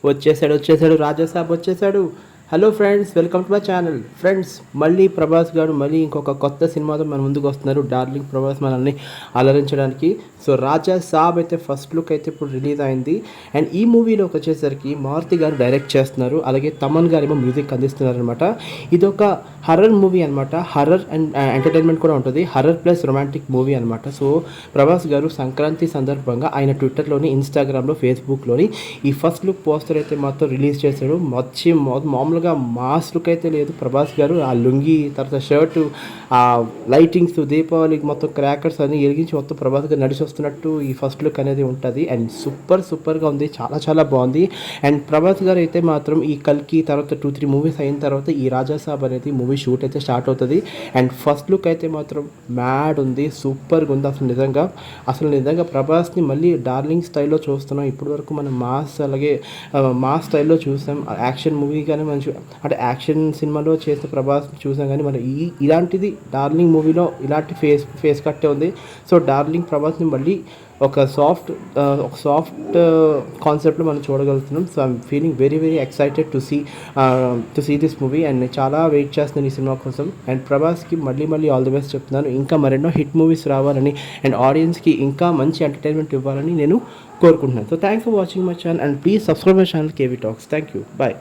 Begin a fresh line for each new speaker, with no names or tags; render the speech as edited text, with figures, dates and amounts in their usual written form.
వచ్చేసాడు రాజాసాబ్ వచ్చేసాడు. Hello friends, welcome to my channel. Friends, మళ్ళీ ప్రభాస్ గారు మళ్ళీ ఇంకొక కొత్త సినిమాతో మన ముందుకు వస్తున్నారు. డార్లింగ్ ప్రభాస్ మనల్ని అలరించడానికి. సో రాజా సాబ్ అయితే ఫస్ట్ లుక్ అయితే ఇప్పుడు రిలీజ్ అయింది. అండ్ ఈ మూవీలోకి వచ్చేసరికి మారుతి గారు డైరెక్ట్ చేస్తున్నారు, అలాగే తమన్ గారు ఏమో మ్యూజిక్ అందిస్తున్నారు అనమాట. ఇది ఒక హర్రర్ మూవీ అనమాట. హర్రర్ అండ్ ఎంటర్టైన్మెంట్ కూడా ఉంటుంది. హర్రర్ ప్లస్ రొమాంటిక్ మూవీ అనమాట. సో ప్రభాస్ గారు సంక్రాంతి సందర్భంగా ఆయన ట్విట్టర్లోని, ఇన్స్టాగ్రామ్లో, ఫేస్బుక్లోని ఈ ఫస్ట్ లుక్ పోస్టర్ అయితే మొత్తం రిలీజ్ చేశాడు. మామూలుగా మాస్ లుక్ అయితే లేదు. ప్రభాస్ గారు ఆ లుంగి, తర్వాత షర్టు, ఆ లైటింగ్స్, దీపావళికి మొత్తం క్రాకర్స్ అన్ని వెలిగించి మొత్తం ప్రభాస్ గారు నడిచి వస్తున్నట్టు ఈ ఫస్ట్ లుక్ అనేది ఉంటుంది. అండ్ సూపర్గా ఉంది, చాలా బాగుంది. అండ్ ప్రభాస్ గారు అయితే మాత్రం ఈ కల్కి తర్వాత 2-3 మూవీస్ అయిన తర్వాత ఈ రాజాసాబ్ అనేది మూవీ షూట్ అయితే స్టార్ట్ అవుతుంది. అండ్ ఫస్ట్ లుక్ అయితే మాత్రం మ్యాడ్ ఉంది, సూపర్గా ఉంది. అసలు నిజంగా ప్రభాస్ని మళ్ళీ డార్లింగ్ స్టైల్లో చూస్తున్నాం. ఇప్పటి వరకు మనం మాస్, అలాగే మాస్ స్టైల్లో చూసాం. యాక్షన్ మూవీ కానీ మనం అంటే యాక్షన్ సినిమాలో చేసిన ప్రభాస్ చూసాం, కానీ మనం ఇలాంటిది డార్లింగ్ మూవీలో ఇలాంటి ఫేస్ కట్టే ఉంది. సో డార్లింగ్ ప్రభాస్ని మళ్ళీ ఒక సాఫ్ట్ కాన్సెప్ట్లో మనం చూడగలుగుతున్నాం. So I'm feeling very excited to see this movie. And నేను చాలా వెయిట్ చేస్తున్నాను ఈ సినిమా కోసం. అండ్ ప్రభాస్కి మళ్ళీ ఆల్ ది బెస్ట్ చెప్తున్నాను. ఇంకా మరెన్నో హిట్ మూవీస్ రావాలని అండ్ ఆడియన్స్కి ఇంకా మంచి ఎంటర్టైన్మెంట్ ఇవ్వాలని నేను కోరుకుంటున్నాను. So thanks for watching my channel and please subscribe my channel KV talks. Thank you. Bye.